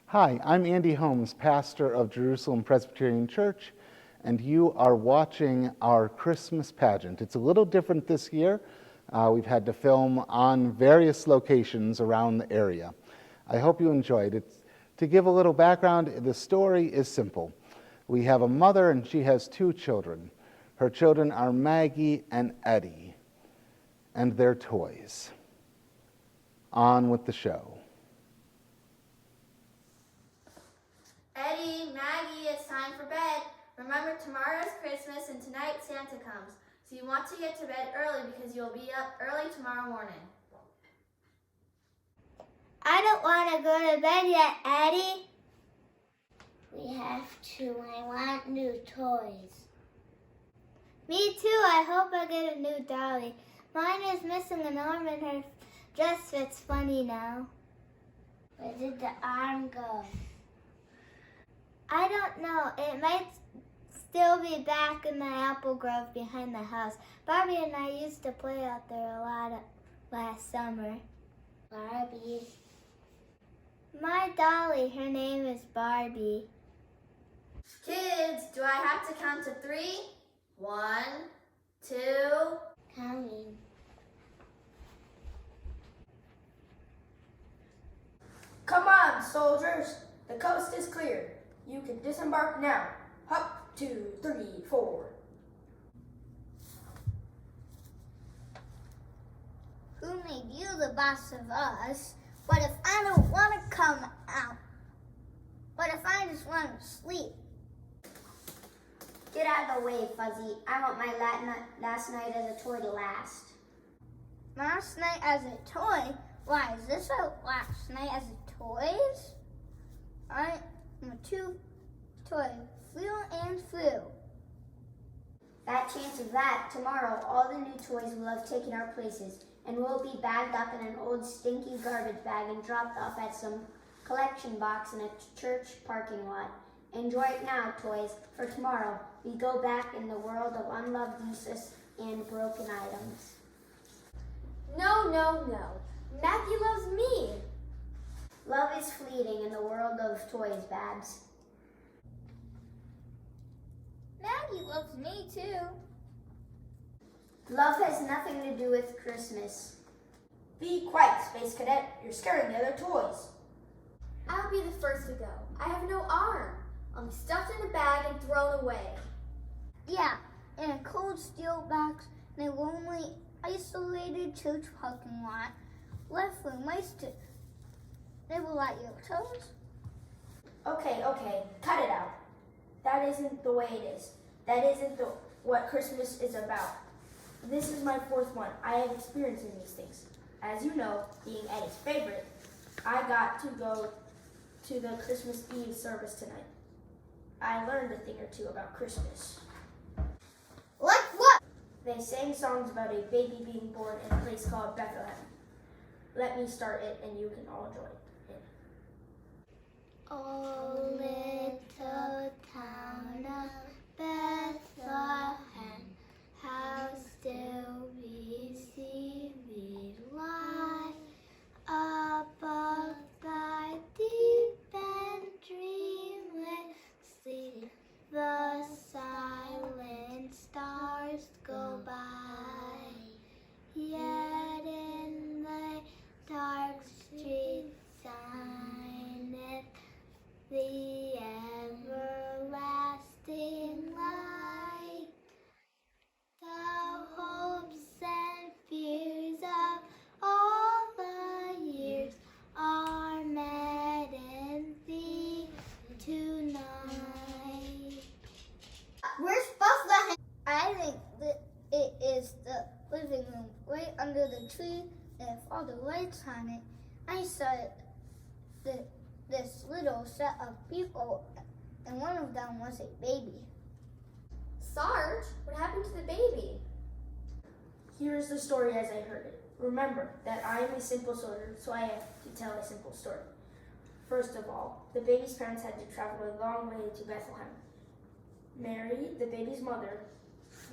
Hi, I'm Andy Holmes, pastor of Jerusalem Presbyterian Church, and you are watching our Christmas pageant. It's a little different this year. We've had to film on various locations around the area. I hope you enjoyed it. To give a little background, the story is simple. We have a mother and she has two children. Her children are Maggie and Eddie, and their toys. On with the show. Eddie, Maggie, it's time for bed. Remember, tomorrow's Christmas and tonight Santa comes. So you want to get to bed early because you'll be up early tomorrow morning. I don't want to go to bed yet, Eddie. We have to. I want new toys. Me too. I hope I get a new dolly. Mine is missing an arm and her dress fits funny now. Where did the arm go? I don't know. It might still be back in the apple grove behind the house. Barbie and I used to play out there a lot last summer. Barbie. My dolly, her name is Barbie. Kids, do I have to count to 3? 1, 2. Counting. Come on, soldiers. The coast is clear. You can disembark now. Hop, 2, 3, 4. Who made you the boss of us? What if I don't want to come out? What if I just want to sleep? Get out of the way, Fuzzy. I want my last night as a toy to last. Last night as a toy? Why, is this a last night as a toys? I'm a two-toy flew and flew. Fat chance of that. Tomorrow, all the new toys will have taken our places, and we'll be bagged up in an old stinky garbage bag and dropped off at some collection box in a church parking lot. Enjoy it now, toys, for tomorrow we go back in the world of unloved useless and broken items. No, no, no. Maggie loves me. Love is fleeting in the world of toys, Babs. Maggie loves me too. Love has nothing to do with Christmas. Be quiet, Space Cadet. You're scaring the other toys. I'll be the first to go. I have no arm. I'll be stuffed in a bag and thrown away. Yeah, in a cold steel box in a lonely, isolated church parking lot, left for mice to nibble at your toes. Okay, cut it out. That isn't the way it is. That isn't what Christmas is about. This is my 4th one. I have experience in these things. As you know, being Eddie's favorite, I got to go to the Christmas Eve service tonight. I learned a thing or two about Christmas. What? They sang songs about a baby being born in a place called Bethlehem. Let me start it and you can all join in. Oh, little town of Bethlehem, how still we see thee lie, above thy deep and dreamless sleep, the silent stars go by, yet in the dark street shineth the everlasting light. The hopes and fears of all the years are met in thee tonight. Where's Bethlehem? I think that it is the living room right under the tree, and if all the lights on it, I saw this little set of people, and one of them was a baby. Sarge, what happened to the baby? Here is the story as I heard it. Remember that I am a simple soldier, so I have to tell a simple story. First of all, the baby's parents had to travel a long way to Bethlehem. Mary, the baby's mother,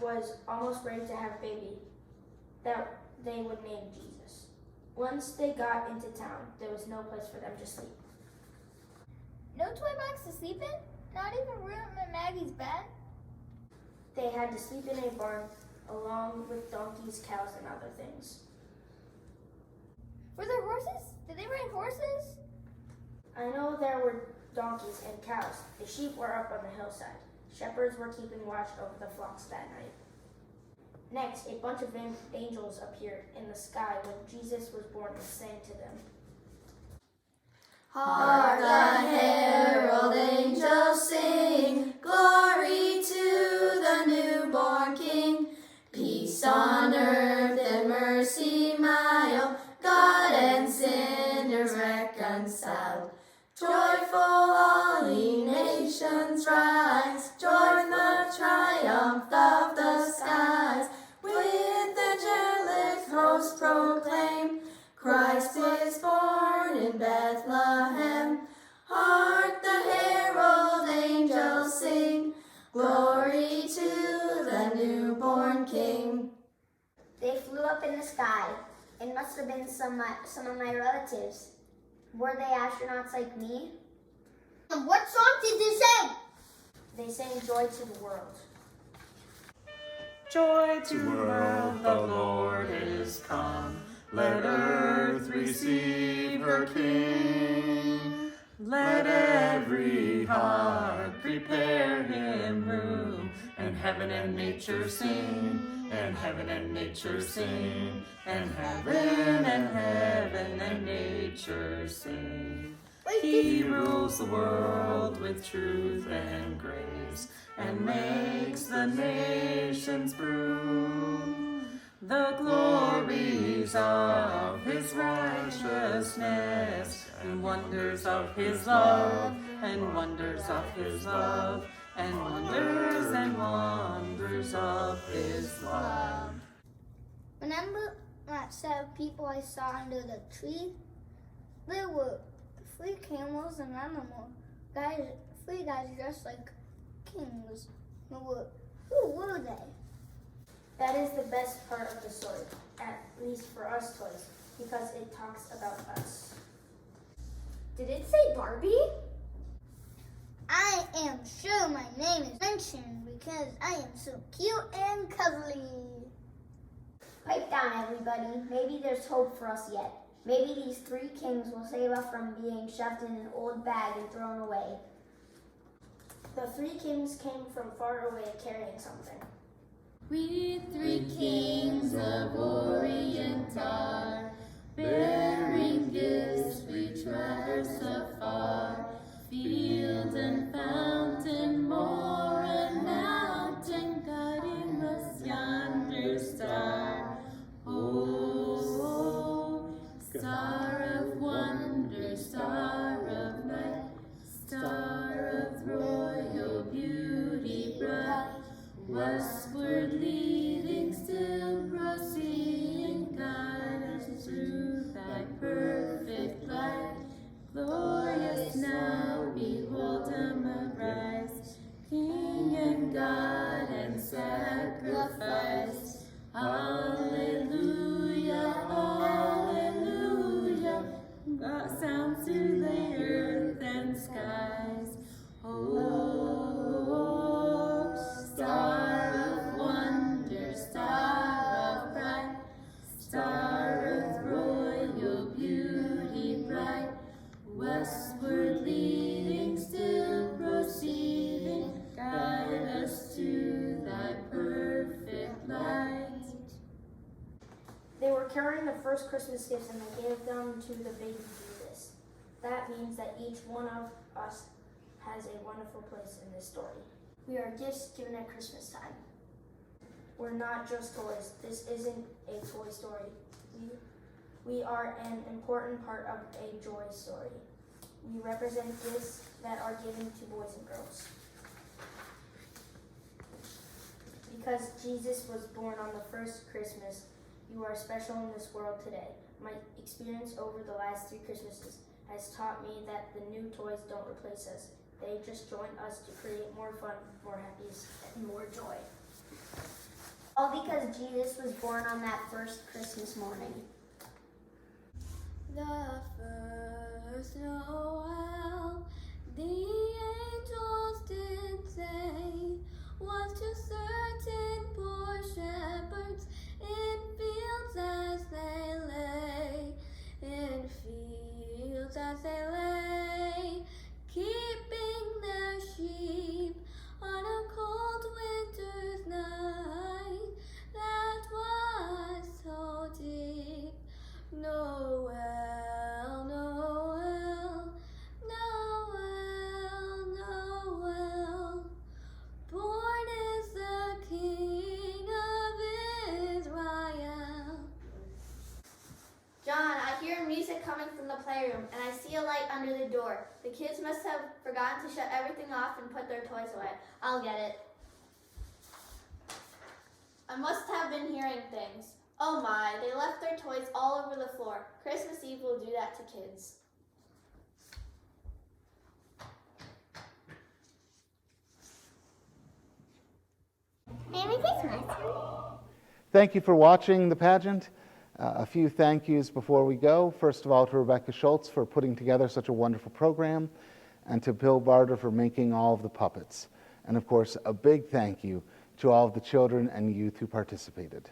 was almost ready to have a baby that they would name Jesus. Once they got into town, there was no place for them to sleep. No toy box to sleep in? Not even room in Maggie's bed? They had to sleep in a barn along with donkeys, cows, and other things. Were there horses? Did they ride horses? I know there were donkeys and cows. The sheep were up on the hillside. Shepherds were keeping watch over the flocks that night. Next, a bunch of angels appeared in the sky when Jesus was born and sang to them. Hark the herald angels sing, glory to the newborn King. Peace on earth and mercy mild, God and sinners reconciled. Joyful all ye nations rise, join the triumph of the skies. With angelic hosts proclaim, Christ is born in Bethlehem. Hark the herald angels sing, glory to the newborn King. They flew up in the sky. It must have been some of my relatives. Were they astronauts like me? And what song did they sing? They sang joy to the world. Joy to the world, the Lord is come. Let earth receive her King. Let every heart prepare him room. And heaven and nature sing, and heaven and nature sing, and heaven and nature sing. He rules the world with truth and grace, and makes the nations prove the glories of his righteousness, and wonders of his love, and wonders of his love, and wonders of his love. Remember that set of people I saw under the tree? There were 3 camels and animals. Three guys dressed like kings. Who were they? That is the best part of the story, at least for us toys, because it talks about us. Did it say Barbie? I am sure my name is mentioned because I am so cute and cuddly. Pipe down, everybody. Maybe there's hope for us yet. Maybe these 3 kings will save us from being shoved in an old bag and thrown away. The 3 kings came from far away carrying something. We 3 kings of Orient are, bearing gifts we traverse afar. Field and fountain, moor and mountain, guiding us yonder star. Oh, star of wonder, star of light, star of royal beauty bright, westward leading, still proceeding, guide us through thy perfect light. Glorious now, behold him arise, King and God and sacrifice. Hallelujah, hallelujah, God sounds to the earth and skies. Oh, star of wonder, star of bright, star of royal beauty bright, westward leading, still proceeding, guide us to thy perfect light. They were carrying the first Christmas gifts and they gave them to the baby Jesus. That means that each one of us has a wonderful place in this story. We are gifts given at Christmas time. We're not just toys. This isn't a toy story. We are an important part of a joy story. We represent gifts that are given to boys and girls. Because Jesus was born on the first Christmas, you are special in this world today. My experience over the last 3 Christmases has taught me that the new toys don't replace us. They just join us to create more fun, more happiness, and more joy. All because Jesus was born on that first Christmas morning. The first Noel, The angels did say was to certain poor shepherds in fields as they lay, in fields as they lay, keeping their sheep on a cold winter's night that was so deep. Noel, Noel, Noel, Noel, born is the King of Israel. John, I hear music coming from the playroom, and I see a light under the door. The kids must have forgotten to shut everything off and put their toys away. I'll get it. I must have been hearing things. Oh my, they left their toys all over the floor. Christmas Eve will do that to kids. Merry Christmas. Thank you for watching the pageant. A few thank yous before we go. First of all, to Rebecca Schultz for putting together such a wonderful program, and to Bill Barter for making all of the puppets. And of course, a big thank you to all of the children and youth who participated.